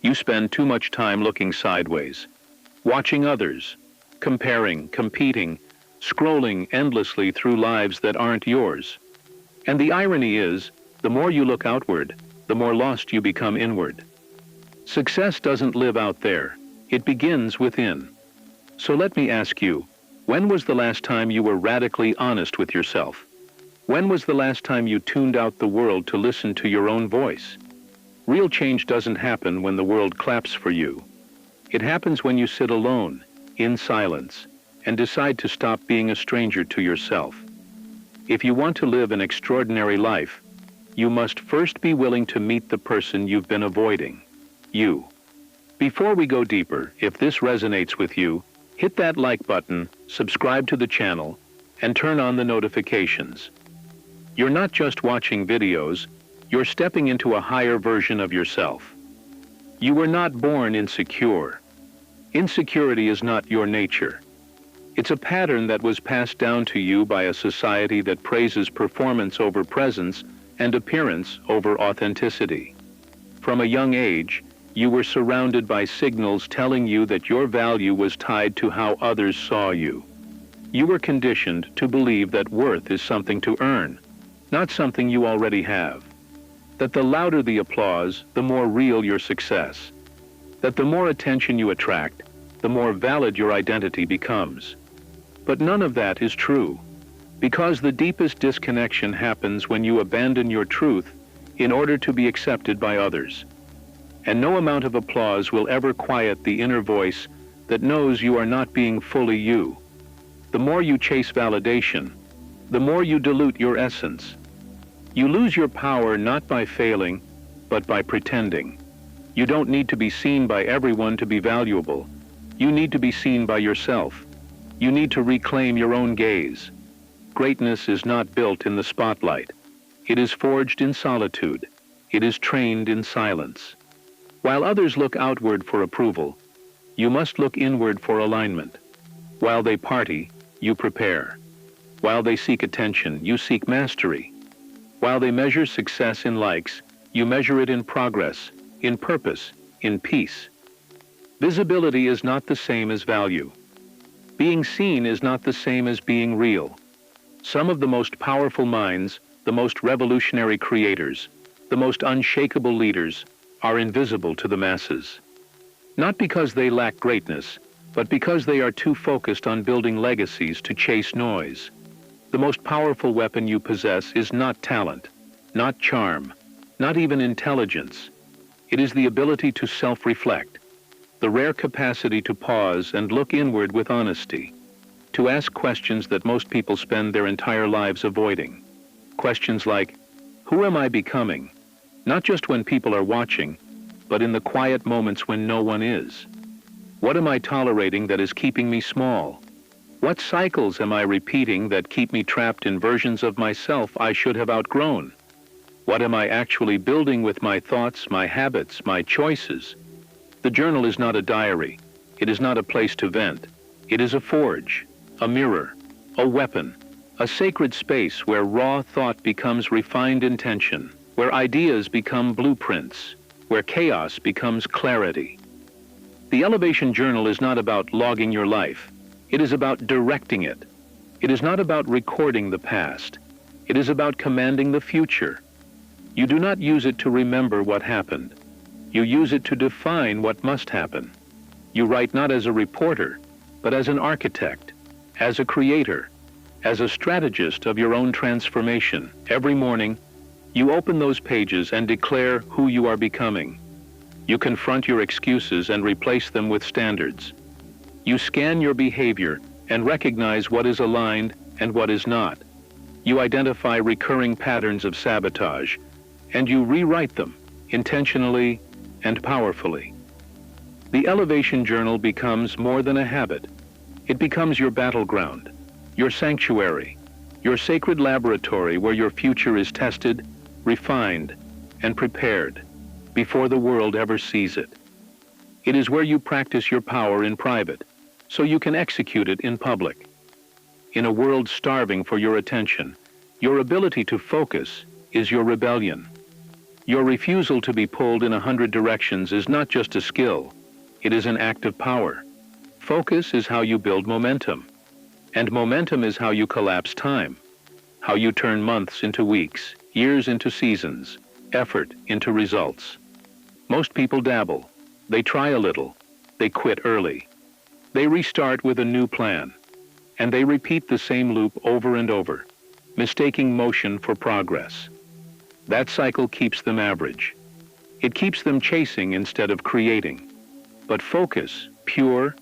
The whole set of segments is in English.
You spend too much time looking sideways, watching others, comparing, competing, scrolling endlessly through lives that aren't yours. And the irony is, the more you look outward, the more lost you become inward. Success doesn't live out there. It begins within. So let me ask you, when was the last time you were radically honest with yourself? When was the last time you tuned out the world to listen to your own voice? Real change doesn't happen when the world claps for you. It happens when you sit alone, in silence, and decide to stop being a stranger to yourself. If you want to live an extraordinary life, you must first be willing to meet the person you've been avoiding. You. Before we go deeper, if this resonates with you, hit that like button, subscribe to the channel, and turn on the notifications. You're not just watching videos, you're stepping into a higher version of yourself. You were not born insecure. Insecurity is not your nature. It's a pattern that was passed down to you by a society that praises performance over presence and appearance over authenticity. From a young age, you were surrounded by signals telling you that your value was tied to how others saw you. You were conditioned to believe that worth is something to earn, not something you already have. That the louder the applause, the more real your success. That the more attention you attract, the more valid your identity becomes. But none of that is true, because the deepest disconnection happens when you abandon your truth in order to be accepted by others. And no amount of applause will ever quiet the inner voice that knows you are not being fully you. The more you chase validation, the more you dilute your essence. You lose your power not by failing, but by pretending. You don't need to be seen by everyone to be valuable. You need to be seen by yourself. You need to reclaim your own gaze. Greatness is not built in the spotlight. It is forged in solitude. It is trained in silence. While others look outward for approval, you must look inward for alignment. While they party, you prepare. While they seek attention, you seek mastery. While they measure success in likes, you measure it in progress, in purpose, in peace. Visibility is not the same as value. Being seen is not the same as being real. Some of the most powerful minds, the most revolutionary creators, the most unshakable leaders, are invisible to the masses. Not because they lack greatness, but because they are too focused on building legacies to chase noise. The most powerful weapon you possess is not talent, not charm, not even intelligence. It is the ability to self-reflect, the rare capacity to pause and look inward with honesty, to ask questions that most people spend their entire lives avoiding. Questions like, who am I becoming? Not just when people are watching, but in the quiet moments when no one is. What am I tolerating that is keeping me small? What cycles am I repeating that keep me trapped in versions of myself I should have outgrown? What am I actually building with my thoughts, my habits, my choices? The journal is not a diary. It is not a place to vent. It is a forge, a mirror, a weapon, a sacred space where raw thought becomes refined intention, where ideas become blueprints, where chaos becomes clarity. The Elevation Journal is not about logging your life. It is about directing it. It is not about recording the past. It is about commanding the future. You do not use it to remember what happened. You use it to define what must happen. You write not as a reporter, but as an architect, as a creator, as a strategist of your own transformation. Every morning, you open those pages and declare who you are becoming. You confront your excuses and replace them with standards. You scan your behavior and recognize what is aligned and what is not. You identify recurring patterns of sabotage, and you rewrite them intentionally and powerfully. The Elevation Journal becomes more than a habit. It becomes your battleground, your sanctuary, your sacred laboratory where your future is tested, refined, and prepared before the world ever sees it. It is where you practice your power in private, so you can execute it in public. In a world starving for your attention, your ability to focus is your rebellion. Your refusal to be pulled in 100 directions is not just a skill, it is an act of power. Focus is how you build momentum. And momentum is how you collapse time, how you turn months into weeks, years into seasons, effort into results. Most people dabble. They try a little. They quit early. They restart with a new plan. And they repeat the same loop over and over, mistaking motion for progress. That cycle keeps them average. It keeps them chasing instead of creating. But focus, pure,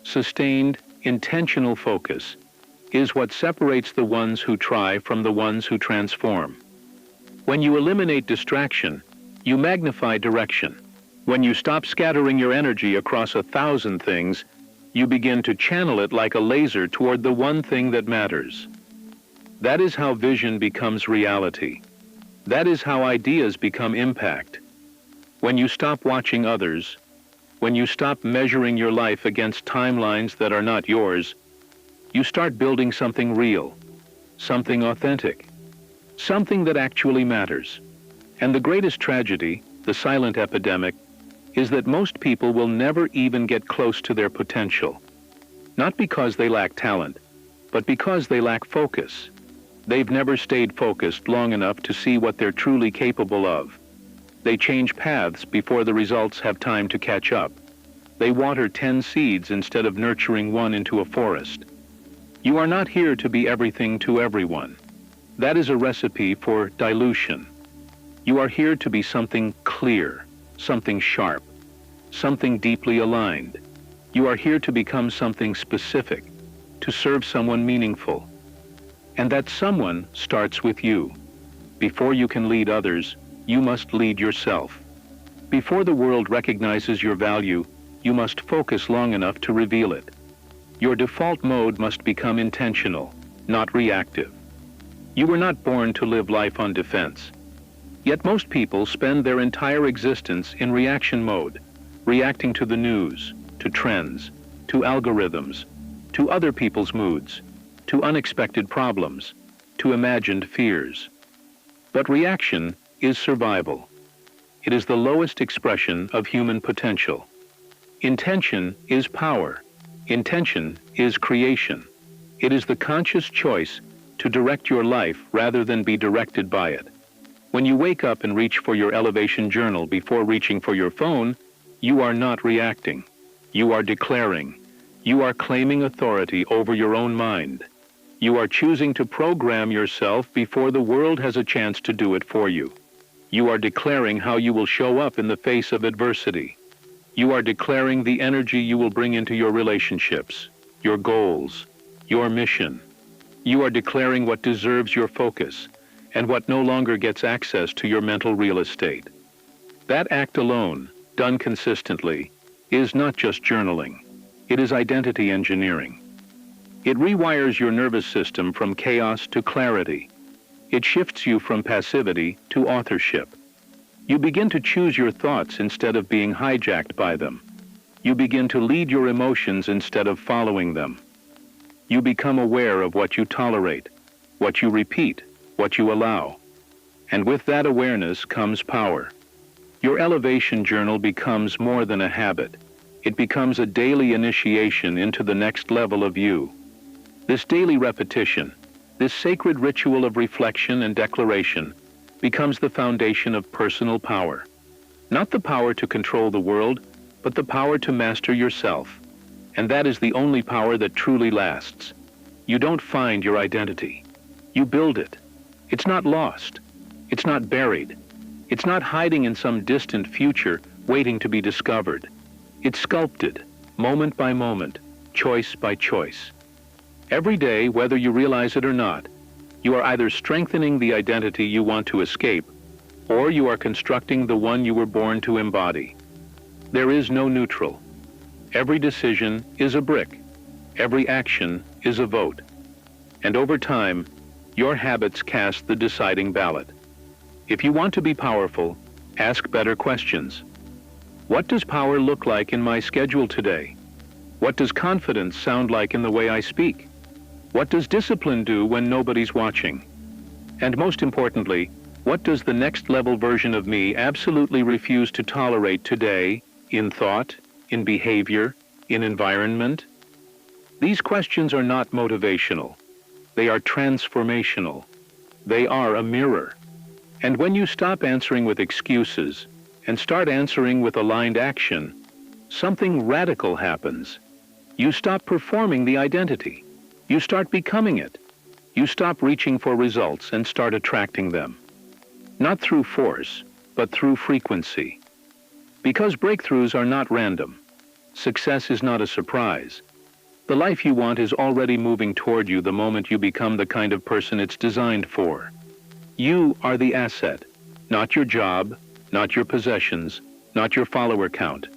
sustained, intentional focus, is what separates the ones who try from the ones who transform. When you eliminate distraction, you magnify direction. When you stop scattering your energy across 1,000 things, you begin to channel it like a laser toward the one thing that matters. That is how vision becomes reality. That is how ideas become impact. When you stop watching others, when you stop measuring your life against timelines that are not yours, you start building something real, something authentic, something that actually matters. And the greatest tragedy, the silent epidemic, is that most people will never even get close to their potential. Not because they lack talent, but because they lack focus. They've never stayed focused long enough to see what they're truly capable of. They change paths before the results have time to catch up. They water 10 seeds instead of nurturing one into a forest. You are not here to be everything to everyone. That is a recipe for dilution. You are here to be something clear, something sharp, something deeply aligned. You are here to become something specific, to serve someone meaningful. And that someone starts with you. Before you can lead others, you must lead yourself. Before the world recognizes your value, you must focus long enough to reveal it. Your default mode must become intentional, not reactive. You were not born to live life on defense. Yet most people spend their entire existence in reaction mode, reacting to the news, to trends, to algorithms, to other people's moods, to unexpected problems, to imagined fears. But reaction is survival. It is the lowest expression of human potential. Intention is power. Intention is creation. It is the conscious choice to direct your life rather than be directed by it. When you wake up and reach for your elevation journal before reaching for your phone, you are not reacting. You are declaring. You are claiming authority over your own mind. You are choosing to program yourself before the world has a chance to do it for you. You are declaring how you will show up in the face of adversity. You are declaring the energy you will bring into your relationships, your goals, your mission. You are declaring what deserves your focus and what no longer gets access to your mental real estate. That act alone, done consistently, is not just journaling. It is identity engineering. It rewires your nervous system from chaos to clarity. It shifts you from passivity to authorship. You begin to choose your thoughts instead of being hijacked by them. You begin to lead your emotions instead of following them. You become aware of what you tolerate, what you repeat, what you allow. And with that awareness comes power. Your elevation journal becomes more than a habit. It becomes a daily initiation into the next level of you. This daily repetition, this sacred ritual of reflection and declaration, becomes the foundation of personal power. Not the power to control the world, but the power to master yourself. And that is the only power that truly lasts. You don't find your identity. You build it. It's not lost. It's not buried. It's not hiding in some distant future waiting to be discovered. It's sculpted, moment by moment, choice by choice. Every day, whether you realize it or not, you are either strengthening the identity you want to escape, or you are constructing the one you were born to embody. There is no neutral. Every decision is a brick. Every action is a vote. And over time, your habits cast the deciding ballot. If you want to be powerful, ask better questions. What does power look like in my schedule today? What does confidence sound like in the way I speak? What does discipline do when nobody's watching? And most importantly, What does the next level version of me absolutely refuse to tolerate today, in thought, in behavior, in environment? These questions are not motivational. They are transformational. They are a mirror. And when you stop answering with excuses and start answering with aligned action, something radical happens. You stop performing the identity. You start becoming it. You stop reaching for results and start attracting them. Not through force, but through frequency. Because breakthroughs are not random. Success is not a surprise. The life you want is already moving toward you the moment you become the kind of person it's designed for. You are the asset, not your job, not your possessions, not your follower count.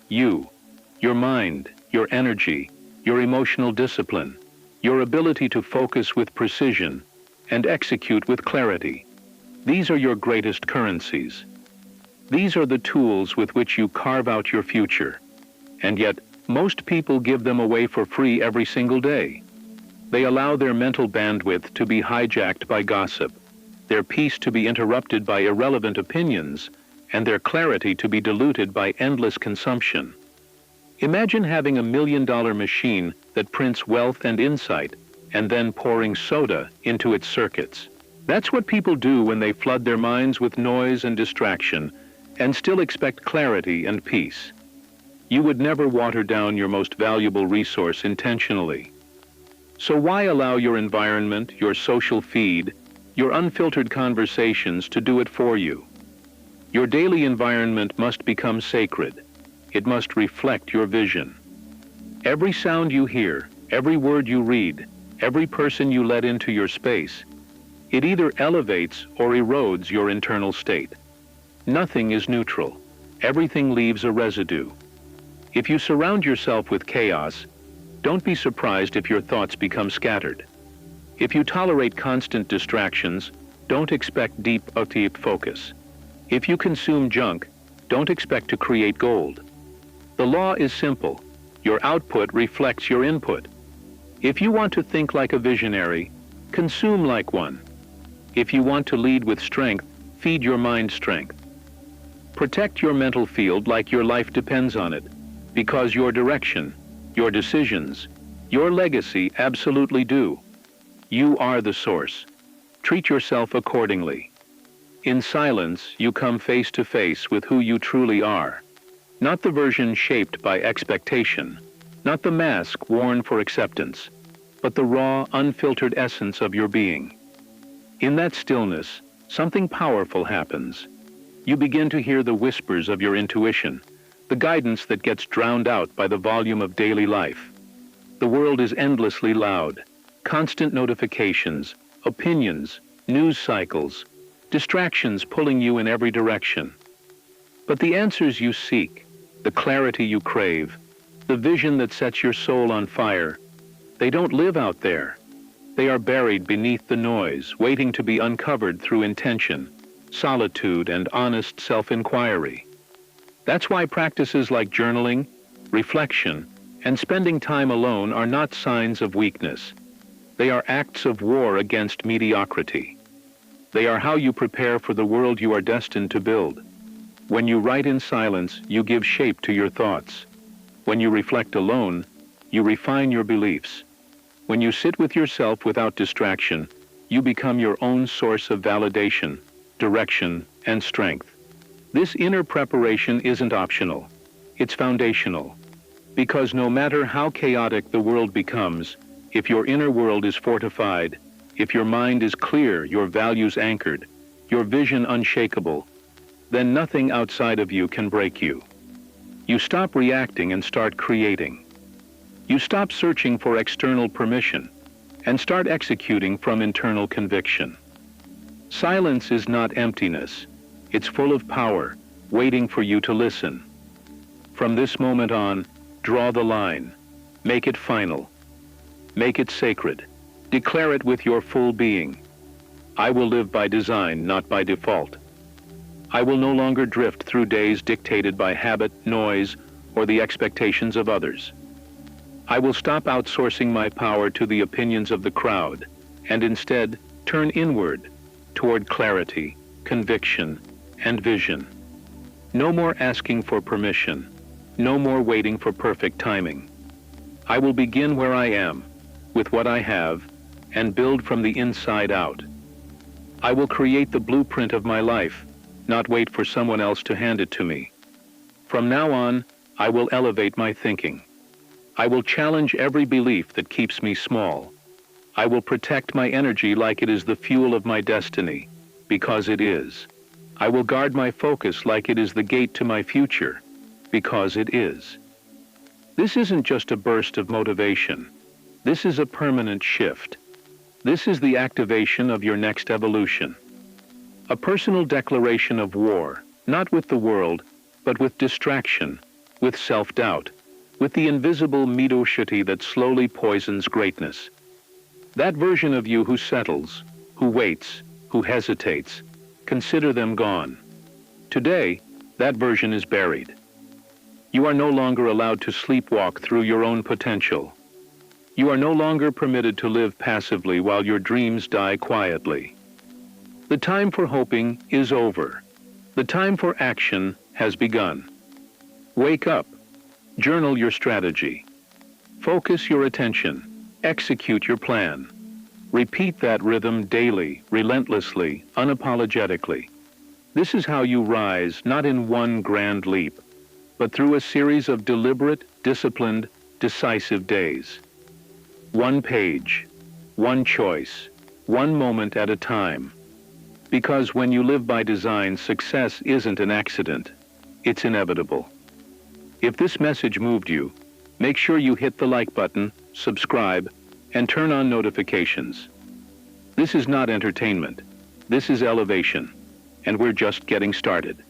You, your mind, your energy, your emotional discipline, your ability to focus with precision and execute with clarity. These are your greatest currencies. These are the tools with which you carve out your future. And yet, most people give them away for free every single day. They allow their mental bandwidth to be hijacked by gossip, their peace to be interrupted by irrelevant opinions, and their clarity to be diluted by endless consumption. Imagine having $1 million machine that prints wealth and insight, and then pouring soda into its circuits. That's what people do when they flood their minds with noise and distraction, and still expect clarity and peace. You would never water down your most valuable resource intentionally. So why allow your environment, your social feed, your unfiltered conversations to do it for you? Your daily environment must become sacred. It must reflect your vision. Every sound you hear, every word you read, every person you let into your space, it either elevates or erodes your internal state. Nothing is neutral. Everything leaves a residue. If you surround yourself with chaos, don't be surprised if your thoughts become scattered. If you tolerate constant distractions, don't expect deep focus. If you consume junk, don't expect to create gold. The law is simple. Your output reflects your input. If you want to think like a visionary, consume like one. If you want to lead with strength, feed your mind strength. Protect your mental field like your life depends on it, because your direction, your decisions, your legacy absolutely do. You are the source. Treat yourself accordingly. In silence, you come face to face with who you truly are. Not the version shaped by expectation, not the mask worn for acceptance, but the raw, unfiltered essence of your being. In that stillness, something powerful happens. You begin to hear the whispers of your intuition, the guidance that gets drowned out by the volume of daily life. The world is endlessly loud. Constant notifications, opinions, news cycles, distractions pulling you in every direction. But the answers you seek, the clarity you crave, the vision that sets your soul on fire, they don't live out there. They are buried beneath the noise, waiting to be uncovered through intention, solitude, and honest self-inquiry. That's why practices like journaling, reflection, and spending time alone are not signs of weakness. They are acts of war against mediocrity. They are how you prepare for the world you are destined to build. When you write in silence, you give shape to your thoughts. When you reflect alone, you refine your beliefs. When you sit with yourself without distraction, you become your own source of validation, direction, and strength. This inner preparation isn't optional. It's foundational. Because no matter how chaotic the world becomes, if your inner world is fortified, if your mind is clear, your values anchored, your vision unshakable, then nothing outside of you can break you. You stop reacting and start creating. You stop searching for external permission and start executing from internal conviction. Silence is not emptiness. It's full of power, waiting for you to listen. From this moment on, draw the line. Make it final. Make it sacred. Declare it with your full being. I will live by design, not by default. I will no longer drift through days dictated by habit, noise, or the expectations of others. I will stop outsourcing my power to the opinions of the crowd, and instead turn inward, toward clarity, conviction, and vision. No more asking for permission. No more waiting for perfect timing. I will begin where I am, with what I have, and build from the inside out. I will create the blueprint of my life, not wait for someone else to hand it to me. From now on, I will elevate my thinking. I will challenge every belief that keeps me small. I will protect my energy like it is the fuel of my destiny, because it is. I will guard my focus like it is the gate to my future, because it is. This isn't just a burst of motivation. This is a permanent shift. This is the activation of your next evolution. A personal declaration of war, not with the world, but with distraction, with self-doubt, with the invisible mediocrity that slowly poisons greatness. That version of you who settles, who waits, who hesitates, consider them gone. Today, that version is buried. You are no longer allowed to sleepwalk through your own potential. You are no longer permitted to live passively while your dreams die quietly. The time for hoping is over. The time for action has begun. Wake up. Journal your strategy. Focus your attention. Execute your plan. Repeat that rhythm daily, relentlessly, unapologetically. This is how you rise, not in one grand leap, but through a series of deliberate, disciplined, decisive days. One page, one choice, one moment at a time. Because when you live by design, success isn't an accident. It's inevitable. If this message moved you, make sure you hit the like button, subscribe, and turn on notifications. This is not entertainment. This is elevation, and we're just getting started.